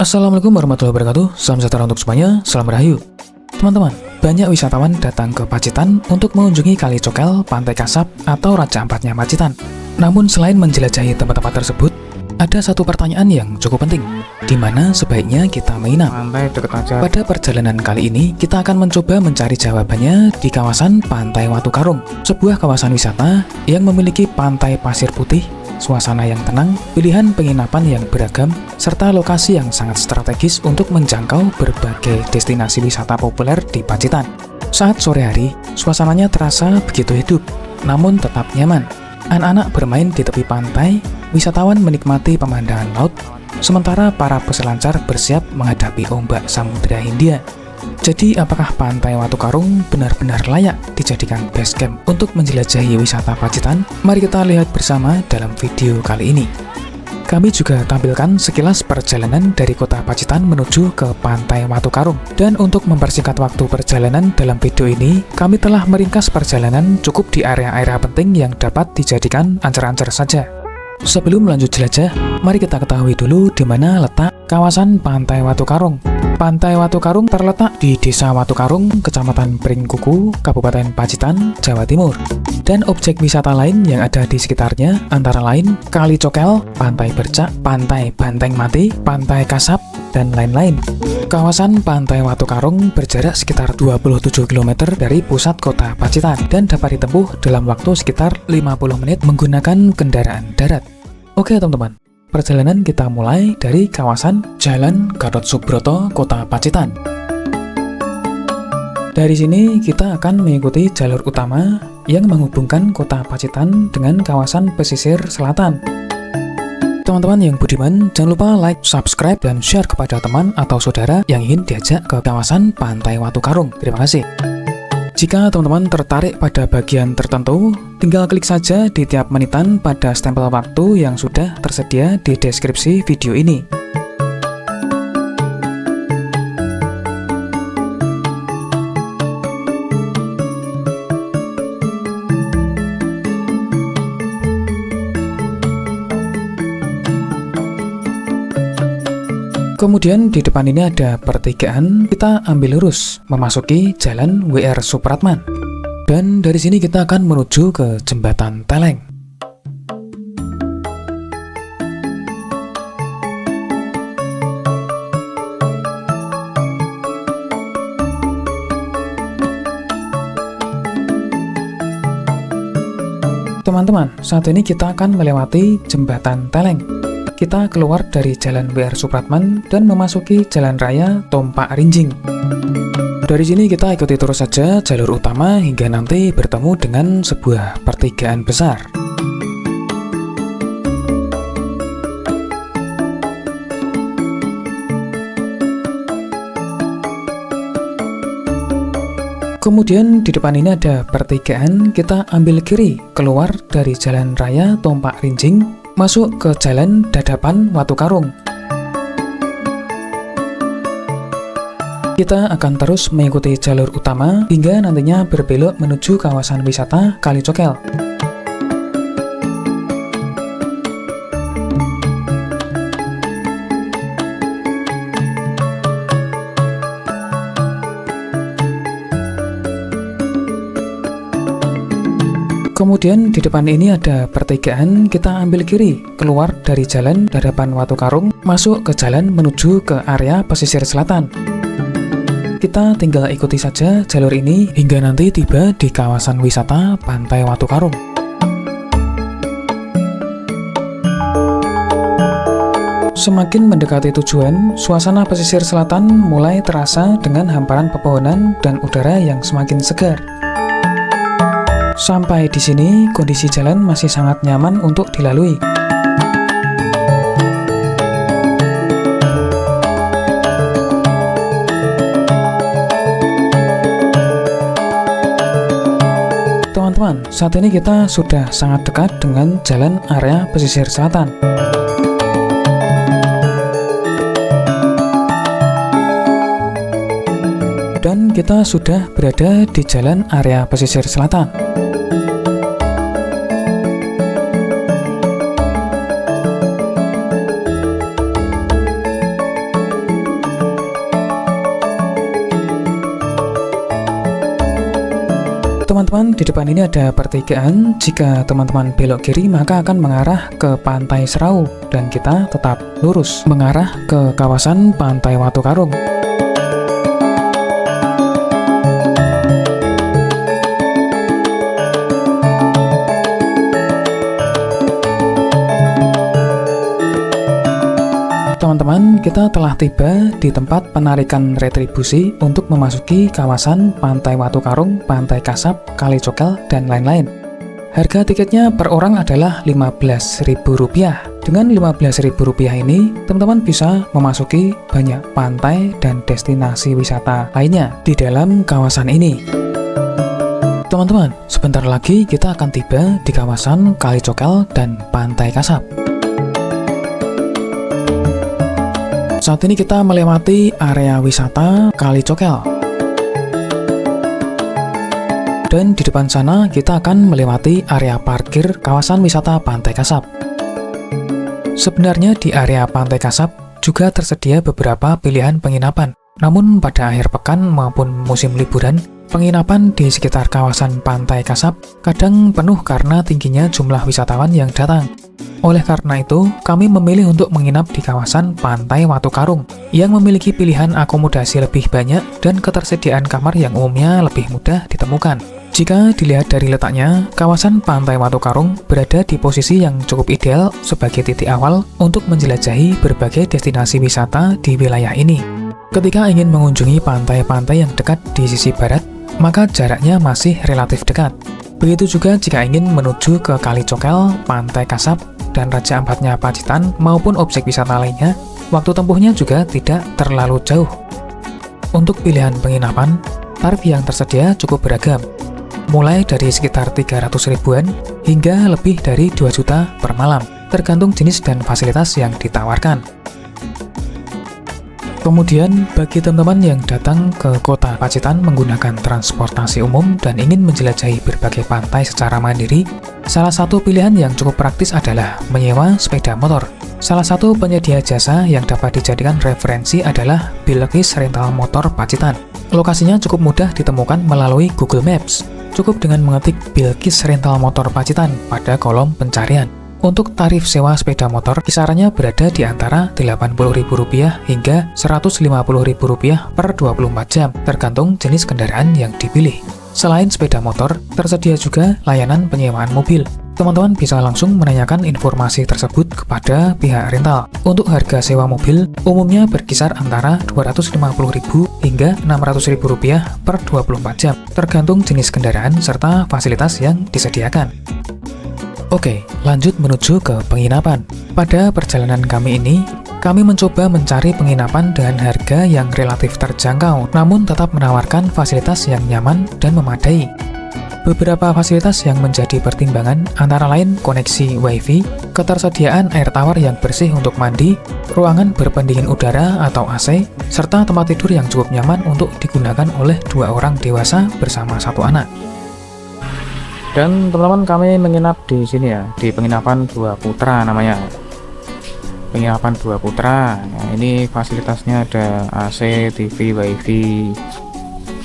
Assalamualaikum warahmatullahi wabarakatuh. Salam sejahtera untuk semuanya. Salam rahayu. Teman-teman, banyak wisatawan datang ke Pacitan untuk mengunjungi Kali Cokel, Pantai Kasab, atau Raja Ampatnya Pacitan. Namun selain menjelajahi tempat-tempat tersebut, ada satu pertanyaan yang cukup penting, di mana sebaiknya kita menginap. Pada perjalanan kali ini, kita akan mencoba mencari jawabannya di kawasan Pantai Watu Karung, sebuah kawasan wisata yang memiliki pantai pasir putih, suasana yang tenang, pilihan penginapan yang beragam, serta lokasi yang sangat strategis untuk menjangkau berbagai destinasi wisata populer di Pacitan. Saat sore hari, suasananya terasa begitu hidup, namun tetap nyaman. Anak-anak bermain di tepi pantai, wisatawan menikmati pemandangan laut, sementara para peselancar bersiap menghadapi ombak Samudra Hindia. Jadi, apakah Pantai Watu Karung benar-benar layak dijadikan base camp untuk menjelajahi wisata Pacitan? Mari kita lihat bersama dalam video kali ini. Kami juga tampilkan sekilas perjalanan dari kota Pacitan menuju ke Pantai Watu Karung. Dan untuk mempersingkat waktu perjalanan dalam video ini, kami telah meringkas perjalanan cukup di area-area penting yang dapat dijadikan ancer-ancer saja. Sebelum lanjut jelajah, mari kita ketahui dulu di mana letak kawasan Pantai Watu Karung. Pantai Watu Karung terletak di Desa Watu Karung, Kecamatan Pringkuku, Kabupaten Pacitan, Jawa Timur. Dan objek wisata lain yang ada di sekitarnya antara lain Kali Cokel, Pantai Bercak, Pantai Banteng Mati, Pantai Kasab, dan lain-lain. Kawasan Pantai Watu Karung berjarak sekitar 27 km dari pusat kota Pacitan dan dapat ditempuh dalam waktu sekitar 50 menit menggunakan kendaraan darat. Oke teman-teman, perjalanan kita mulai dari kawasan Jalan Gatot Subroto, Kota Pacitan. Dari sini kita akan mengikuti jalur utama yang menghubungkan Kota Pacitan dengan kawasan pesisir selatan. Teman-teman yang budiman, jangan lupa like, subscribe, dan share kepada teman atau saudara yang ingin diajak ke kawasan Pantai Watu Karung. Terima kasih. Jika teman-teman tertarik pada bagian tertentu, tinggal klik saja di tiap menitan pada stempel waktu yang sudah tersedia di deskripsi video ini. Kemudian di depan ini ada pertigaan, kita ambil lurus memasuki Jalan WR Supratman. Dan dari sini kita akan menuju ke Jembatan Teleng. Teman-teman, saat ini kita akan melewati Jembatan Teleng. Kita keluar dari Jalan WR Supratman dan memasuki Jalan Raya Tompak Rinjing. Dari sini kita ikuti terus saja jalur utama hingga nanti bertemu dengan sebuah pertigaan besar. Kemudian di depan ini ada pertigaan, kita ambil kiri keluar dari Jalan Raya Tompak Rinjing, masuk ke Jalan Dadapan Watu Karung. Kita akan terus mengikuti jalur utama hingga nantinya berbelok menuju kawasan wisata Kali Cokel. Kemudian di depan ini ada pertigaan, kita ambil kiri keluar dari Jalan Dadapan Watu Karung, masuk ke jalan menuju ke area pesisir selatan. Kita tinggal ikuti saja jalur ini hingga nanti tiba di kawasan wisata Pantai Watu Karung. Semakin mendekati tujuan, suasana pesisir selatan mulai terasa dengan hamparan pepohonan dan udara yang semakin segar. Sampai di sini, kondisi jalan masih sangat nyaman untuk dilalui. Teman-teman, saat ini kita sudah sangat dekat dengan jalan area pesisir selatan. Dan kita sudah berada di jalan area pesisir selatan. Di depan ini ada pertigaan. Jika teman-teman belok kiri, maka akan mengarah ke Pantai Serau, dan kita tetap lurus mengarah ke kawasan Pantai Watu Karung. Teman-teman, kita telah tiba di tempat penarikan retribusi untuk memasuki kawasan Pantai Watu Karung, Pantai Kasab, Kali Cokel, dan lain-lain. Harga tiketnya per orang adalah Rp15.000. Dengan Rp15.000 ini, teman-teman bisa memasuki banyak pantai dan destinasi wisata lainnya di dalam kawasan ini. Teman-teman, sebentar lagi kita akan tiba di kawasan Kali Cokel dan Pantai Kasab. Saat ini kita melewati area wisata Kali Cokel. Dan di depan sana kita akan melewati area parkir kawasan wisata Pantai Kasab. Sebenarnya di area Pantai Kasab juga tersedia beberapa pilihan penginapan. Namun pada akhir pekan maupun musim liburan, penginapan di sekitar kawasan Pantai Kasab kadang penuh karena tingginya jumlah wisatawan yang datang. Oleh karena itu, kami memilih untuk menginap di kawasan Pantai Watu Karung yang memiliki pilihan akomodasi lebih banyak dan ketersediaan kamar yang umumnya lebih mudah ditemukan. Jika dilihat dari letaknya, kawasan Pantai Watu Karung berada di posisi yang cukup ideal sebagai titik awal untuk menjelajahi berbagai destinasi wisata di wilayah ini. Ketika ingin mengunjungi pantai-pantai yang dekat di sisi barat, maka jaraknya masih relatif dekat. Begitu juga jika ingin menuju ke Kali Cokel, Pantai Kasab, dan Raja Ampatnya Pacitan maupun objek wisata lainnya, waktu tempuhnya juga tidak terlalu jauh. Untuk pilihan penginapan, tarif yang tersedia cukup beragam, mulai dari sekitar 300 ribuan hingga lebih dari 2 juta per malam, tergantung jenis dan fasilitas yang ditawarkan. Kemudian, bagi teman-teman yang datang ke kota Pacitan menggunakan transportasi umum dan ingin menjelajahi berbagai pantai secara mandiri, salah satu pilihan yang cukup praktis adalah menyewa sepeda motor. Salah satu penyedia jasa yang dapat dijadikan referensi adalah Bilqis Rental Motor Pacitan. Lokasinya cukup mudah ditemukan melalui Google Maps. Cukup dengan mengetik Bilqis Rental Motor Pacitan pada kolom pencarian. Untuk tarif sewa sepeda motor, kisarannya berada di antara Rp80.000 hingga Rp150.000 per 24 jam, tergantung jenis kendaraan yang dipilih. Selain sepeda motor, tersedia juga layanan penyewaan mobil. Teman-teman bisa langsung menanyakan informasi tersebut kepada pihak rental. Untuk harga sewa mobil, umumnya berkisar antara Rp250.000 hingga Rp600.000 per 24 jam, tergantung jenis kendaraan serta fasilitas yang disediakan. Oke, lanjut menuju ke penginapan. Pada perjalanan kami ini, kami mencoba mencari penginapan dengan harga yang relatif terjangkau, namun tetap menawarkan fasilitas yang nyaman dan memadai. Beberapa fasilitas yang menjadi pertimbangan antara lain koneksi WiFi, ketersediaan air tawar yang bersih untuk mandi, ruangan berpendingin udara atau AC, serta tempat tidur yang cukup nyaman untuk digunakan oleh 2 orang dewasa bersama 1 anak. Dan teman-teman, kami menginap di sini ya, di penginapan Dua Putra namanya. Penginapan Dua Putra. Nah, ini fasilitasnya ada AC, TV, WiFi,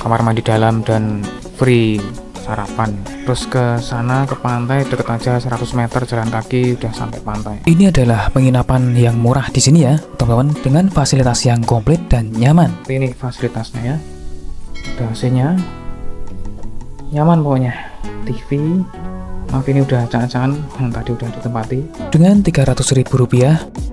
kamar mandi dalam dan free sarapan. Terus ke sana ke pantai deket aja 100 meter jalan kaki udah sampai pantai. Ini adalah penginapan yang murah di sini ya, teman-teman, dengan fasilitas yang komplit dan nyaman. Ini fasilitasnya ya. Ada AC-nya. Nyaman pokoknya. TV, maaf ini udah acak-acakan yang tadi udah ditempati. Dengan Rp300.000,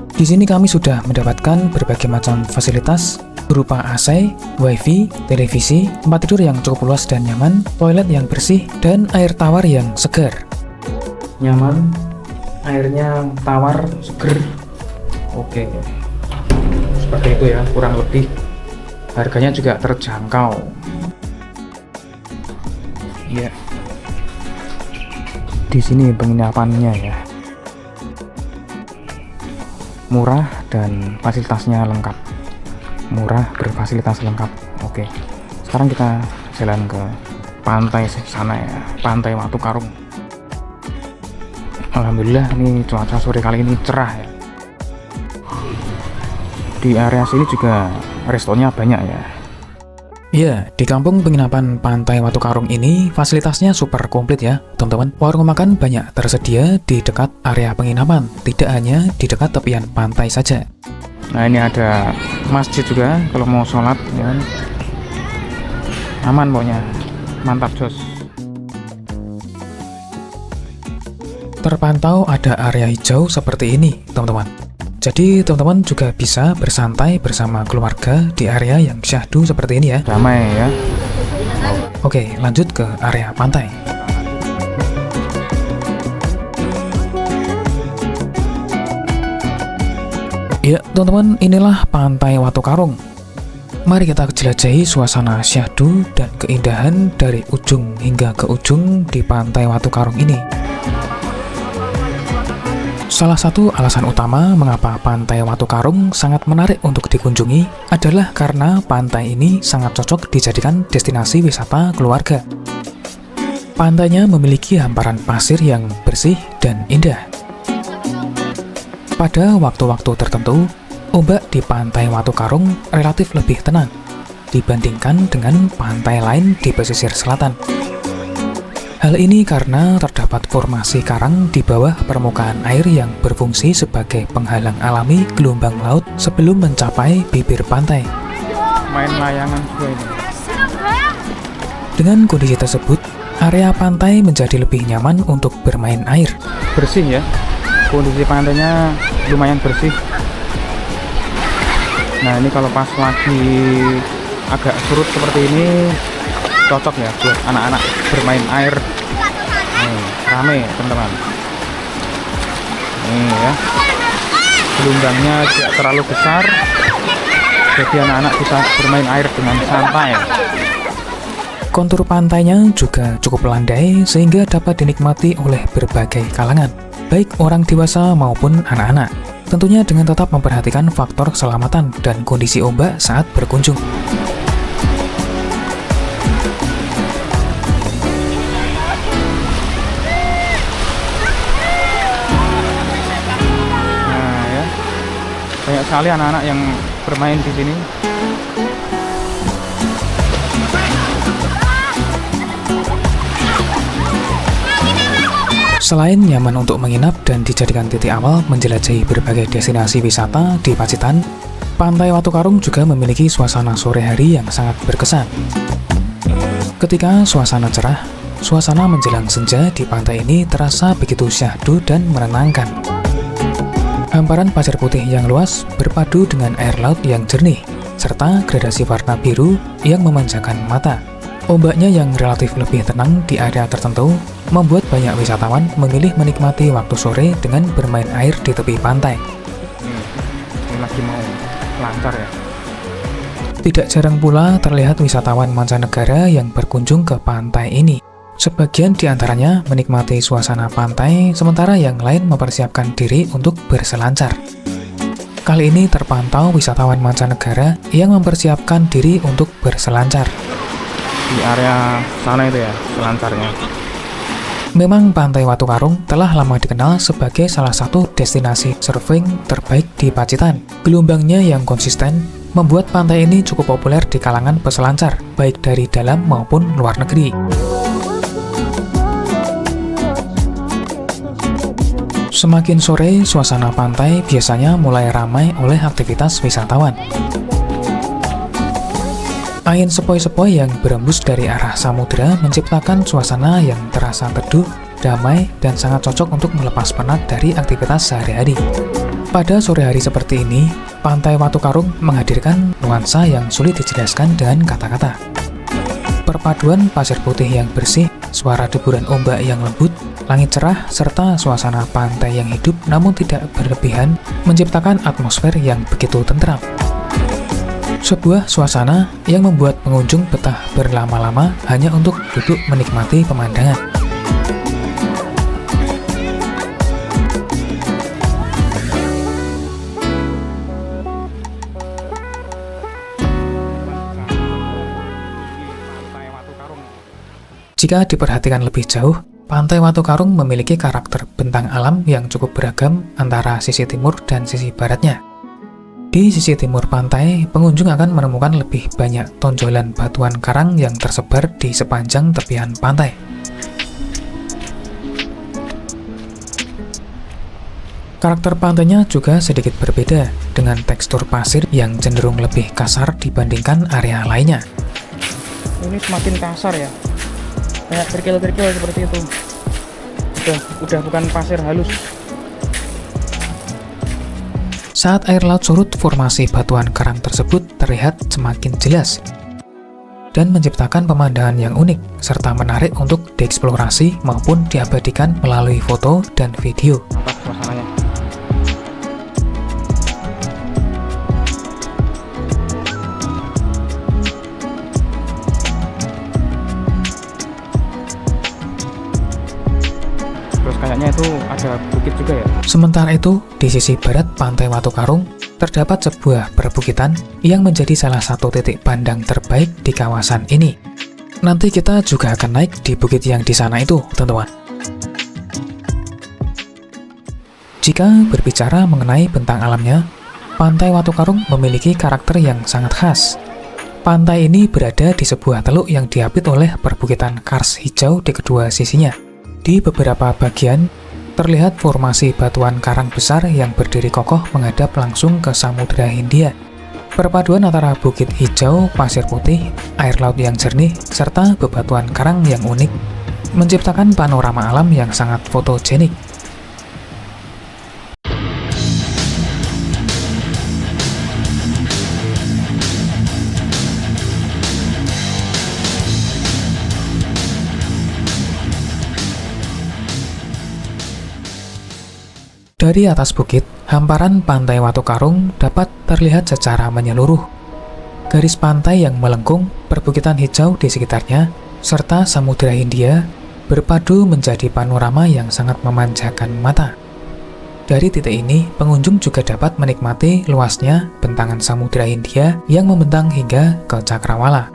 di sini kami sudah mendapatkan berbagai macam fasilitas berupa AC, WiFi, televisi, tempat tidur yang cukup luas dan nyaman, toilet yang bersih, dan air tawar yang segar. Nyaman, airnya tawar, segar. Oke, seperti itu ya, kurang lebih. Harganya juga terjangkau. Iya. Di sini penginapannya ya, murah dan fasilitasnya lengkap. Murah berfasilitas lengkap. Oke, sekarang kita jalan ke pantai sana ya, Pantai Watu Karung. Alhamdulillah ini cuaca sore kali ini cerah ya. Di area sini juga restonya banyak ya. Ya, di kampung penginapan Pantai Watu Karung ini fasilitasnya super komplit ya, teman-teman. Warung makan banyak tersedia di dekat area penginapan, tidak hanya di dekat tepian pantai saja. Nah, ini ada masjid juga kalau mau sholat ya. Aman pokoknya, mantap jos. Terpantau ada area hijau seperti ini, teman-teman. Jadi teman-teman juga bisa bersantai bersama keluarga di area yang syahdu seperti ini ya. Damai ya. Oke, lanjut ke area pantai. Ya, teman-teman, inilah Pantai Watu Karung. Mari kita jelajahi suasana syahdu dan keindahan dari ujung hingga ke ujung di Pantai Watu Karung ini. Salah satu alasan utama mengapa Pantai Watu Karung sangat menarik untuk dikunjungi adalah karena pantai ini sangat cocok dijadikan destinasi wisata keluarga. Pantainya memiliki hamparan pasir yang bersih dan indah. Pada waktu-waktu tertentu, ombak di Pantai Watu Karung relatif lebih tenang dibandingkan dengan pantai lain di pesisir selatan. Hal ini karena terdapat formasi karang di bawah permukaan air yang berfungsi sebagai penghalang alami gelombang laut sebelum mencapai bibir pantai. Main layangan juga ini. Dengan kondisi tersebut, area pantai menjadi lebih nyaman untuk bermain air. Bersih ya. Kondisi pantainya lumayan bersih. Nah, ini kalau pas lagi agak surut seperti ini cocok ya buat anak-anak bermain air. Rame teman-teman. Nih ya, gelombangnya tidak terlalu besar, jadi anak-anak bisa bermain air dengan santai. Kontur pantainya juga cukup landai sehingga dapat dinikmati oleh berbagai kalangan, baik orang dewasa maupun anak-anak. Tentunya dengan tetap memperhatikan faktor keselamatan dan kondisi ombak saat berkunjung. Banyak sekali anak-anak yang bermain di sini. Selain nyaman untuk menginap dan dijadikan titik awal menjelajahi berbagai destinasi wisata di Pacitan, Pantai Watu Karung juga memiliki suasana sore hari yang sangat berkesan. Ketika suasana cerah, suasana menjelang senja di pantai ini terasa begitu syahdu dan menenangkan. Hamparan pasir putih yang luas berpadu dengan air laut yang jernih, serta gradasi warna biru yang memanjakan mata. Ombaknya yang relatif lebih tenang di area tertentu membuat banyak wisatawan memilih menikmati waktu sore dengan bermain air di tepi pantai. Ini lagi mau lancar ya. Tidak jarang pula terlihat wisatawan mancanegara yang berkunjung ke pantai ini. Sebagian di antaranya menikmati suasana pantai, sementara yang lain mempersiapkan diri untuk berselancar. Kali ini terpantau wisatawan mancanegara yang mempersiapkan diri untuk berselancar. Di area sana itu ya, selancarnya. Memang Pantai Watu Karung telah lama dikenal sebagai salah satu destinasi surfing terbaik di Pacitan. Gelombangnya yang konsisten membuat pantai ini cukup populer di kalangan peselancar, baik dari dalam maupun luar negeri. Semakin sore, suasana pantai biasanya mulai ramai oleh aktivitas wisatawan. Angin sepoi-sepoi yang berembus dari arah samudera menciptakan suasana yang terasa teduh, damai, dan sangat cocok untuk melepas penat dari aktivitas sehari-hari. Pada sore hari seperti ini, Pantai Watu Karung menghadirkan nuansa yang sulit dijelaskan dengan kata-kata. Perpaduan pasir putih yang bersih, suara deburan ombak yang lembut, langit cerah, serta suasana pantai yang hidup namun tidak berlebihan menciptakan atmosfer yang begitu tentram. Sebuah suasana yang membuat pengunjung betah berlama-lama hanya untuk duduk menikmati pemandangan. Jika diperhatikan lebih jauh, Pantai Watu Karung memiliki karakter bentang alam yang cukup beragam antara sisi timur dan sisi baratnya. Di sisi timur pantai, pengunjung akan menemukan lebih banyak tonjolan batuan karang yang tersebar di sepanjang tepian pantai. Karakter pantainya juga sedikit berbeda, dengan tekstur pasir yang cenderung lebih kasar dibandingkan area lainnya. Ini semakin kasar ya, kayak kerikil-kerikil seperti itu. Udah bukan pasir halus. Saat air laut surut, formasi batuan karang tersebut terlihat semakin jelas dan menciptakan pemandangan yang unik serta menarik untuk dieksplorasi maupun diabadikan melalui foto dan video. Mantap suasananya. Terus kayaknya itu ada bukit juga ya. Sementara itu, di sisi barat Pantai Watu Karung, terdapat sebuah perbukitan yang menjadi salah satu titik pandang terbaik di kawasan ini. Nanti kita juga akan naik di bukit yang di sana itu, teman-teman. Jika berbicara mengenai bentang alamnya, Pantai Watu Karung memiliki karakter yang sangat khas. Pantai ini berada di sebuah teluk yang diapit oleh perbukitan kars hijau di kedua sisinya. Di beberapa bagian, terlihat formasi batuan karang besar yang berdiri kokoh menghadap langsung ke Samudra Hindia. Perpaduan antara bukit hijau, pasir putih, air laut yang jernih, serta bebatuan karang yang unik, menciptakan panorama alam yang sangat fotogenik. Dari atas bukit, hamparan Pantai Watu Karung dapat terlihat secara menyeluruh. Garis pantai yang melengkung, perbukitan hijau di sekitarnya, serta Samudra Hindia berpadu menjadi panorama yang sangat memanjakan mata. Dari titik ini, pengunjung juga dapat menikmati luasnya bentangan Samudra Hindia yang membentang hingga ke Cakrawala.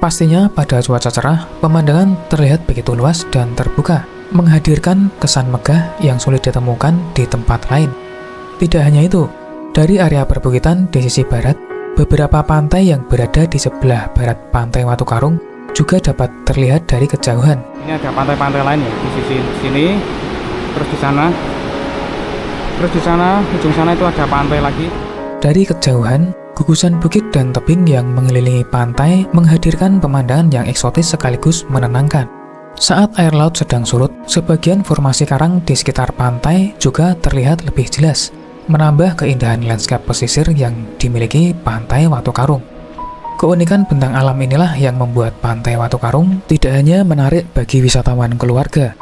Pastinya pada cuaca cerah, pemandangan terlihat begitu luas dan terbuka, menghadirkan kesan megah yang sulit ditemukan di tempat lain. Tidak hanya itu, dari area perbukitan di sisi barat, beberapa pantai yang berada di sebelah barat Pantai Watu Karung juga dapat terlihat dari kejauhan. Ini ada pantai-pantai lain ya, di sisi sini, terus di sana, ujung sana itu ada pantai lagi. Dari kejauhan, gugusan bukit dan tebing yang mengelilingi pantai menghadirkan pemandangan yang eksotis sekaligus menenangkan. Saat air laut sedang surut, sebagian formasi karang di sekitar pantai juga terlihat lebih jelas, menambah keindahan lanskap pesisir yang dimiliki Pantai Watu Karung. Keunikan bentang alam inilah yang membuat Pantai Watu Karung tidak hanya menarik bagi wisatawan keluarga,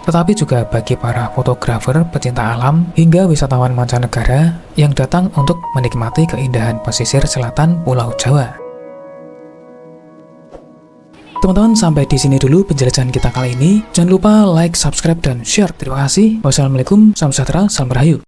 tetapi juga bagi para fotografer pecinta alam hingga wisatawan mancanegara yang datang untuk menikmati keindahan pesisir selatan Pulau Jawa. Teman-teman, sampai di sini dulu penjelasan kita kali ini. Jangan lupa like, subscribe, dan share. Terima kasih. Wassalamualaikum, salam sejahtera, salam rahayu.